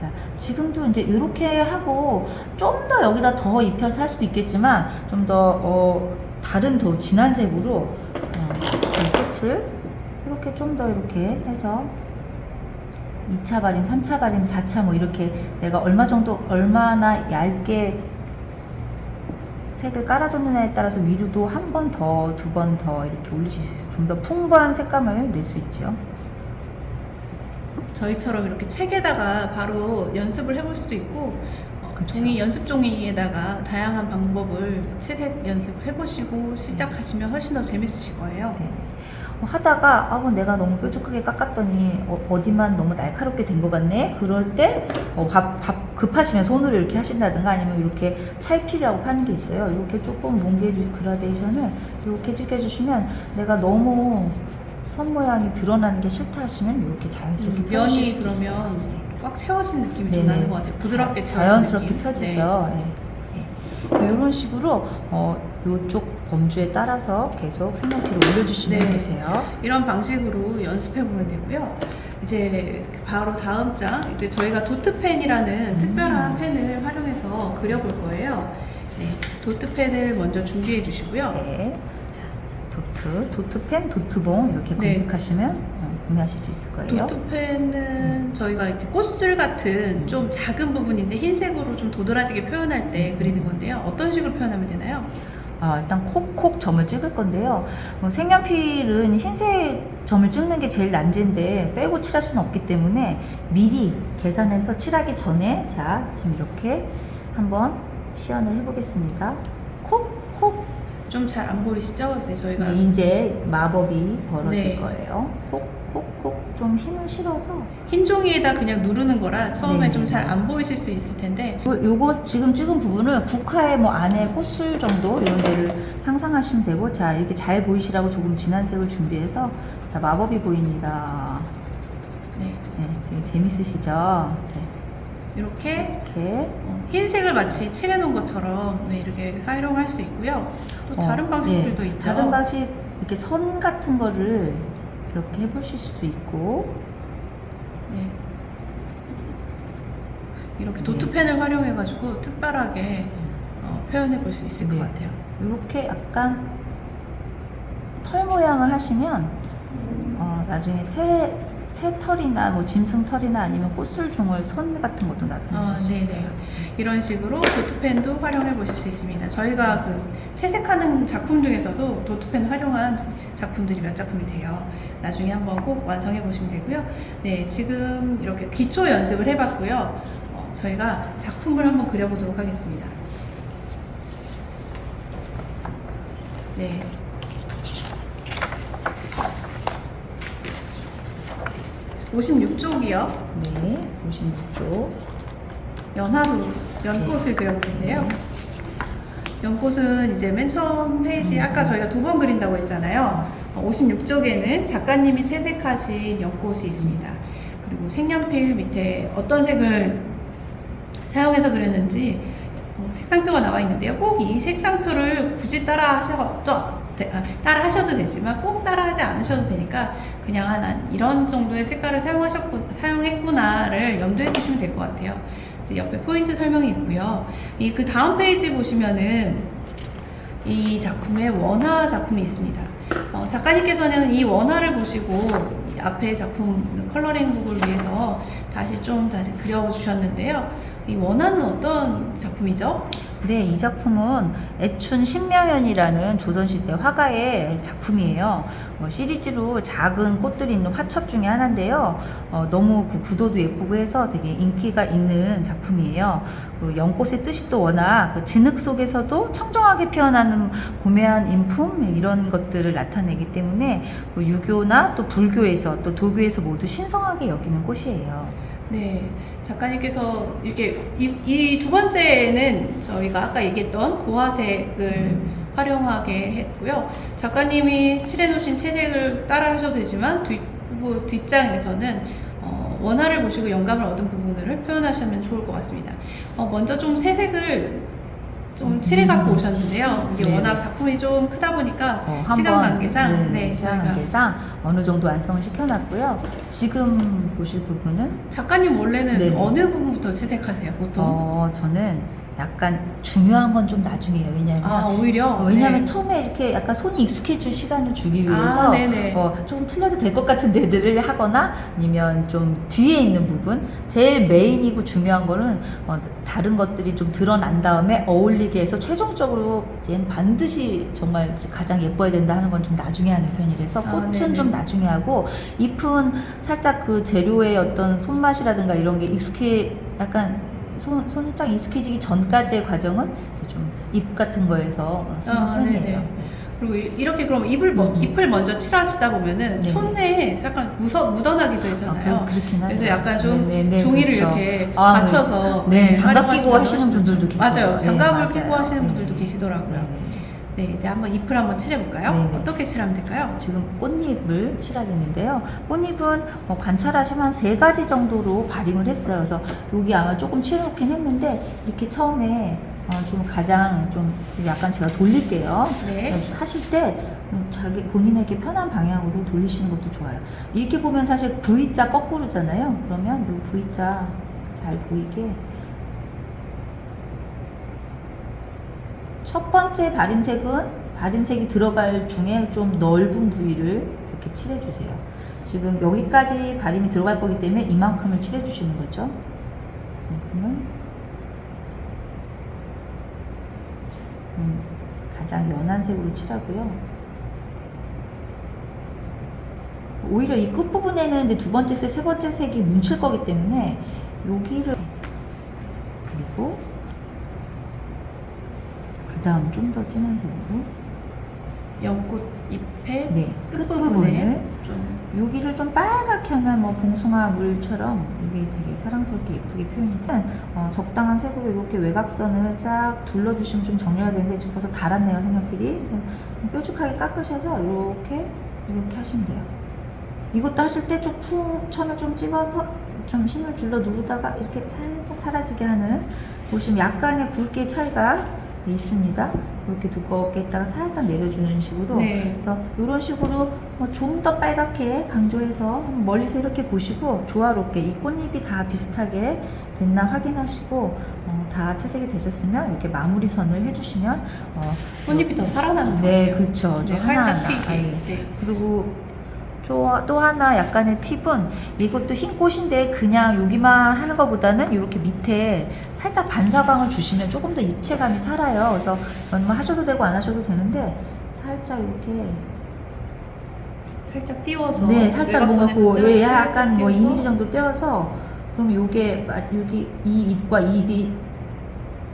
자, 지금도 이제 이렇게 하고 좀 더 여기다 더 입혀서 할 수도 있겠지만 좀 더 다른 더 진한 색으로 이 끝을 이렇게 좀 더 이렇게 해서 2차 발림, 3차 발림, 4차 뭐 이렇게 내가 얼마나 얇게 색을 깔아줬느냐에 따라서 위로도 한 번 더, 두 번 더 이렇게 올리실 수 있어요. 좀 더 풍부한 색감을 낼 수 있죠. 저희처럼 이렇게 책에다가 바로 연습을 해볼 수도 있고 그쵸. 종이 연습 종이에다가 다양한 방법을 채색 연습해보시고 시작하시면 훨씬 더 재밌으실 거예요. 네. 하다가 내가 너무 뾰족하게 깎았더니 어디만 너무 날카롭게 된 것 같네. 그럴 때 급하시면 손으로 이렇게 하신다든가 아니면 이렇게 찰필이라고 파는 게 있어요. 이렇게 조금 뭉개 그라데이션을 이렇게 찍어주시면 내가 너무 선 모양이 드러나는 게 싫다 하시면 이렇게 자연스럽게 펴주실 면이 수도 있어요. 그러면 꽉 채워진 느낌이 네네. 좀 나는 것 같아요. 부드럽게 채워진 자연스럽게 느낌. 펴지죠. 이런 식으로 이쪽 범주에 따라서 계속 색연필을 올려주시면 네. 되세요. 이런 방식으로 연습해 보면 되고요. 이제 바로 다음 장, 이제 저희가 도트펜이라는 특별한 펜을 활용해서 그려볼 거예요. 네, 도트펜을 먼저 준비해 주시고요. 네. 도트펜, 도트봉 이렇게 네. 검색하시면 구매하실 수 있을 거예요. 도트펜은 저희가 이렇게 꽃술 같은 좀 작은 부분인데 흰색으로 좀 도드라지게 표현할 때 그리는 건데요. 어떤 식으로 표현하면 되나요? 일단 콕콕 점을 찍을 건데요. 색연필은 흰색 점을 찍는 게 제일 난제인데 빼고 칠할 수는 없기 때문에 미리 계산해서 칠하기 전에 자 지금 이렇게 한번 시연을 해보겠습니다. 콕콕. 좀 잘 안 보이시죠? 이제 저희가 이제 마법이 벌어질 네. 거예요. 콕콕콕 좀 힘을 실어서 흰 종이에다 그냥 누르는 거라 처음에 네네. 좀 잘 안 보이실 수 있을 텐데 요거 지금 찍은 부분을 국화의 뭐 안에 꽃술 정도 이런 데를 상상하시면 되고 자 이렇게 잘 보이시라고 조금 진한 색을 준비해서 자 마법이 보입니다. 네, 네, 되게 재밌으시죠? 이렇게 이렇게 흰색을 마치 칠해 놓은 것처럼 이렇게 활용할 수 있고요. 또 다른 방식들도 네, 있죠. 다른 방식 이렇게 선 같은 거를 이렇게 해보실 수도 있고 네. 이렇게 도트펜을 활용해 가지고 특별하게 표현해 볼 수 있을 네. 것 같아요. 이렇게 약간 털 모양을 하시면 나중에 새 털이나 뭐 짐승 털이나 아니면 꽃술 중을 선 같은 것도 나타내실 수 있어요. 네네. 이런 식으로 도트펜도 활용해 보실 수 있습니다. 저희가 그 채색하는 작품 중에서도 도트펜 활용한 작품들이 몇 작품이 돼요. 나중에 한번 꼭 완성해 보시면 되고요. 네, 지금 이렇게 기초 연습을 해봤고요. 저희가 작품을 한번 그려보도록 하겠습니다. 네. (56쪽이요) 네, 56쪽. 연꽃을 그려볼 텐데요. 연꽃은 이제 맨 처음 페이지 아까 저희가 2번 그린다고 했잖아요. 56쪽에는 작가님이 채색하신 연꽃이 있습니다. 그리고 색연필 밑에 어떤 색을 사용해서 그렸는지 색상표가 나와 있는데요. 꼭 이 색상표를 굳이 따라 하셔도 되지만 꼭 따라하지 않으셔도 되니까 그냥 이런 정도의 색깔을 사용했구나를 염두에 두시면 될 것 같아요. 이제 옆에 포인트 설명이 있고요. 그 다음 페이지 보시면은 이 작품에 원화 작품이 있습니다. 작가님께서는 이 원화를 보시고 이 앞에 작품 컬러링북을 위해서 다시 그려주셨는데요. 이 원화는 어떤 작품이죠? 네, 이 작품은 애춘 신명연이라는 조선시대 화가의 작품이에요. 시리즈로 작은 꽃들이 있는 화첩 중에 하나인데요. 너무 그 구도도 예쁘고 해서 되게 인기가 있는 작품이에요. 그 연꽃의 뜻이 또 워낙 그 진흙 속에서도 청정하게 피어나는 고매한 인품 이런 것들을 나타내기 때문에 유교나 또 불교에서 또 도교에서 모두 신성하게 여기는 꽃이에요. 네, 작가님께서 이렇게 이 두 번째는 저희가 아까 얘기했던 고화색을 활용하게 했고요. 작가님이 칠해놓으신 채색을 따라 하셔도 되지만 뒷장에서는 원화를 보시고 영감을 얻은 부분을 표현하시면 좋을 것 같습니다. 먼저 좀 새색을 좀 칠해 갖고 오셨는데요. 이게 네. 워낙 작품이 좀 크다 보니까 한번, 시간 관계상 시간 저희가 관계상 어느 정도 완성을 시켜놨고요. 지금 보실 부분은 작가님 원래는 네네. 어느 부분부터 채색하세요, 보통? 저는 약간 중요한 건 좀 나중이에요. 왜냐하면 오히려? 왜냐하면 처음에 이렇게 약간 손이 익숙해질 시간을 주기 위해서 네네. 좀 틀려도 될 것 같은 데들을 하거나 아니면 좀 뒤에 있는 부분 제일 메인이고 중요한 거는 다른 것들이 좀 드러난 다음에 어울리게 해서 최종적으로 얘는 반드시 정말 가장 예뻐야 된다 하는 건 좀 나중에 하는 편이라서 꽃은 네네. 좀 나중에 하고 잎은 살짝 그 재료의 어떤 손맛이라든가 이런 게 약간 손이 쫙 익숙해지기 전까지의 과정은 이제 좀 잎 같은 거에서 쓰는 편이에요. 네네. 그리고 이렇게 그럼 잎을 먼저 칠하시다 보면은 네. 손에 약간 묻어나기도 하잖아요. 그렇긴 하죠. 그래서 약간 좀 네네, 종이를 그렇죠. 이렇게 받쳐서 장갑 끼고 활용하시는 하시는 분들도 계세요. 맞아요. 장갑을 맞아요. 끼고 하시는 분들도 계시더라고요. 네, 이제 한번 잎을 한번 칠해볼까요? 네네. 어떻게 칠하면 될까요? 지금 꽃잎을 칠하겠는데요. 꽃잎은 관찰하시면 한 3가지 정도로 발임을 했어요. 그래서 여기 아마 조금 칠해놓긴 했는데 이렇게 처음에 좀 가장 좀 약간 제가 돌릴게요. 네. 하실 때 자기 본인에게 편한 방향으로 돌리시는 것도 좋아요. 이렇게 보면 사실 V자 거꾸로잖아요. 그러면 이 V자 잘 보이게 첫 번째 발임색이 들어갈 중에 좀 넓은 부위를 이렇게 칠해주세요. 지금 여기까지 발임이 들어갈 거기 때문에 이만큼을 칠해주시는 거죠. 이만큼은 가장 연한 색으로 칠하고요. 오히려 이 끝부분에는 이제 2번째 색, 3번째 색이 뭉칠 거기 때문에 여기를 그리고 그 다음 좀 더 진한 색으로 연꽃 잎의 네, 끝부분에 좀 여기를 좀 빨갛게 하면 뭐 봉숭아 물처럼 이게 되게 사랑스럽게 예쁘게 표현이 돼요. 적당한 색으로 이렇게 외곽선을 쫙 둘러주시면 좀 정리가 되는데 지금 벌써 달았네요, 색연필이. 뾰족하게 깎으셔서 이렇게 하시면 돼요. 이것도 하실 때 좀 처음에 좀 찍어서 좀 힘을 줄여 누르다가 이렇게 살짝 사라지게 하는, 보시면 약간의 굵기의 차이가 있습니다. 이렇게 두껍게 했다가 살짝 내려주는 식으로. 네. 그래서 이런 식으로 좀 더 빨갛게 강조해서 멀리서 이렇게 보시고 조화롭게 이 꽃잎이 다 비슷하게 됐나 확인하시고 다 채색이 되셨으면 이렇게 마무리 선을 해주시면 꽃잎이 더 살아나는 것 네, 같아요. 그렇죠. 네, 활짝 피게. 네. 그리고 또 하나 약간의 팁은, 이것도 흰 꽃인데 그냥 여기만 하는 것보다는 이렇게 밑에 살짝 반사광을 주시면 조금 더 입체감이 살아요. 그래서 이건 뭐 하셔도 되고 안 하셔도 되는데 살짝 이렇게 살짝 띄워서 네, 살짝 뭔가 약간 뭐 띄워서 2mm 정도 떼어서, 그럼 요게 여기 이 잎과 이 잎이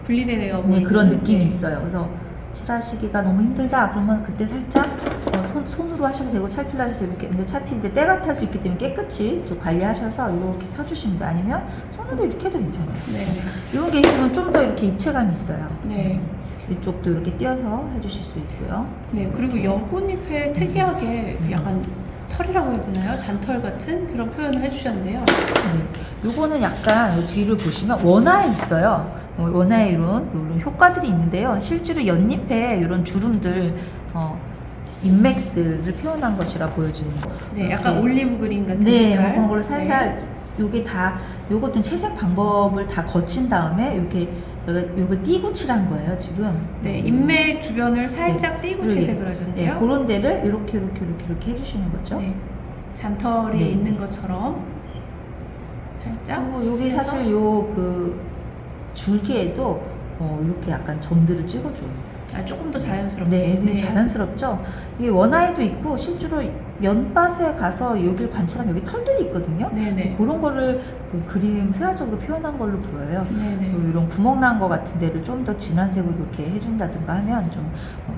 분리되네요. 네, 그런 느낌이 네. 있어요. 그래서 칠하시기가 너무 힘들다 그러면 그때 살짝 손으로 하셔도 되고 찰필로 하셔도 이렇게, 근데 찰필 이제 때가 탈 수 있기 때문에 깨끗이 좀 관리하셔서 이렇게 펴주시면 돼요. 아니면 손으로 이렇게 해도 괜찮아요. 네. 이런 게 있으면 좀 더 이렇게 입체감이 있어요. 네. 이쪽도 이렇게 띄어서 해주실 수 있고요. 네, 그리고 연꽃잎에 특이하게 그 약간 털이라고 해야 되나요? 잔털 같은 그런 표현을 해주셨는데요. 네. 요거는 약간 요 뒤를 보시면 원화에 있어요. 원화에 이런 효과들이 있는데요. 실제로 연잎에 이런 주름들, 인맥들을 표현한 것이라 보여지는 거. 네, 약간 올리브 그린 같은 네, 색깔. 그런 걸로 살살 요게 다, 요것도 채색 방법을 다 거친 다음에 이렇게 제가 요거 띄고 칠한 거예요, 지금. 네, 인맥 주변을 살짝 띄고 그리고 채색을 하셨네요. 네, 그런 데를 이렇게 해주시는 거죠. 네, 잔털이 네. 있는 것처럼 살짝. 그리고 여기 사실 요 그 줄기에도 이렇게 약간 점들을 찍어줘요. 조금 더 자연스럽게. 네, 자연스럽죠. 이게 원화에도 있고 실제로 연밭에 가서 여기를 관찰하면 여기 털들이 있거든요. 네네. 그런 거를 그 그림 회화적으로 표현한 걸로 보여요. 네네. 그리고 이런 구멍 난 거 같은 데를 좀 더 진한 색으로 이렇게 해준다든가 하면 좀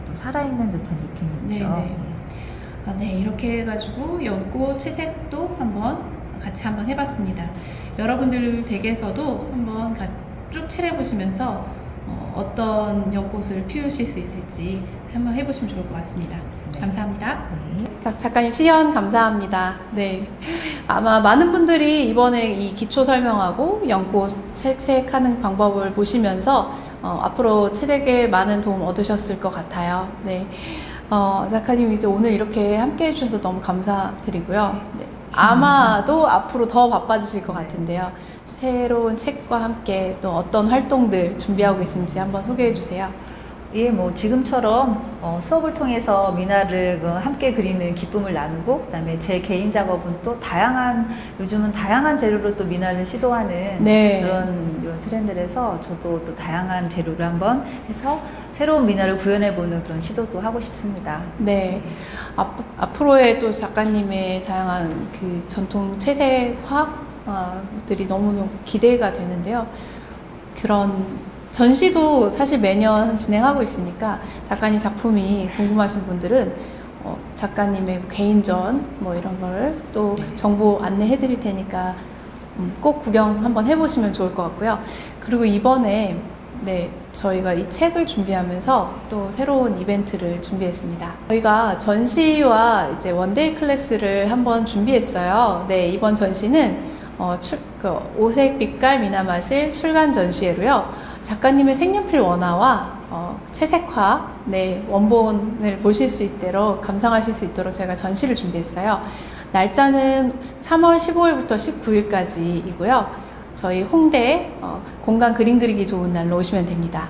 또 살아있는 듯한 느낌이 있죠. 네네. 네, 이렇게 해가지고 연꽃 채색도 같이 한번 해봤습니다. 여러분들 댁에서도 한번 쭉 칠해보시면서 어떤 연꽃을 피우실 수 있을지 한번 해보시면 좋을 것 같습니다. 네. 감사합니다. 네. 작가님 시연 감사합니다. 네, 아마 많은 분들이 이번에 이 기초 설명하고 연꽃 채색하는 방법을 보시면서 앞으로 책에 많은 도움 얻으셨을 것 같아요. 네. 작가님 이제 오늘 이렇게 함께 해주셔서 너무 감사드리고요. 네. 아마도 앞으로 더 바빠지실 것 같은데요. 새로운 책과 함께 또 어떤 활동들 준비하고 계신지 한번 소개해 주세요. 예, 뭐 지금처럼 수업을 통해서 미나를 함께 그리는 기쁨을 나누고, 그다음에 제 개인 작업은 또 요즘은 다양한 재료로 또 미나를 시도하는 네. 그런 트렌드라서 저도 또 다양한 재료를 한번 해서 새로운 미나를 구현해보는 그런 시도도 하고 싶습니다. 네. 앞으로의 또 작가님의 다양한 그 전통 채색화들이 너무너무 기대가 되는데요. 그런 전시도 사실 매년 진행하고 있으니까 작가님 작품이 궁금하신 분들은 작가님의 개인전 뭐 이런 거를 또 정보 안내해 드릴 테니까 꼭 구경 한번 해보시면 좋을 것 같고요. 그리고 이번에 저희가 이 책을 준비하면서 또 새로운 이벤트를 준비했습니다. 저희가 전시와 이제 원데이 클래스를 한번 준비했어요. 네, 이번 전시는 오색 빛깔 미나마실 출간 전시회로요. 작가님의 색연필 원화와 채색화, 원본을 보실 수 있도록 감상하실 수 있도록 제가 전시를 준비했어요. 날짜는 3월 15일부터 19일까지이고요. 저희 홍대 공간 그림 그리기 좋은 날로 오시면 됩니다.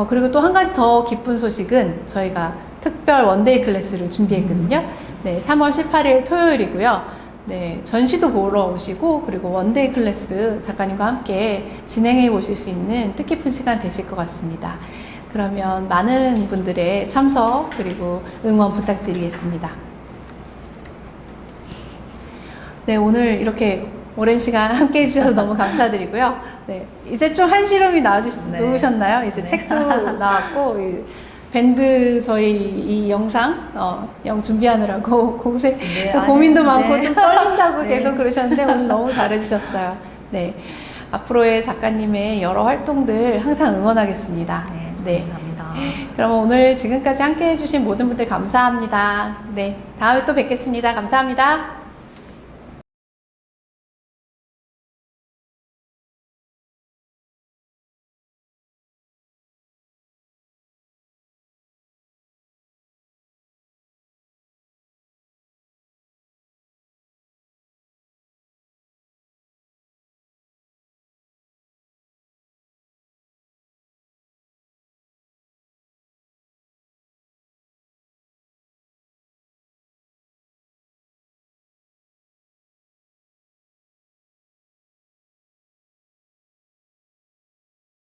그리고 또 한 가지 더 기쁜 소식은 저희가 특별 원데이 클래스를 준비했거든요. 네, 3월 18일 토요일이고요. 네, 전시도 보러 오시고 그리고 원데이 클래스 작가님과 함께 진행해 보실 수 있는 뜻깊은 시간 되실 것 같습니다. 그러면 많은 분들의 참석 그리고 응원 부탁드리겠습니다. 네, 오늘 이렇게 오랜 시간 함께 해주셔서 너무 감사드리고요. 네, 이제 좀 한시름이 놓으셨나요? 이제 책도 나왔고 밴드 저희 이 영상 준비하느라고 또 고민도 많고 좀 떨린다고 계속 그러셨는데 오늘 너무 잘해주셨어요. 네, 앞으로의 작가님의 여러 활동들 항상 응원하겠습니다. 네, 감사합니다. 그럼 오늘 지금까지 함께 해주신 모든 분들 감사합니다. 네, 다음에 또 뵙겠습니다. 감사합니다.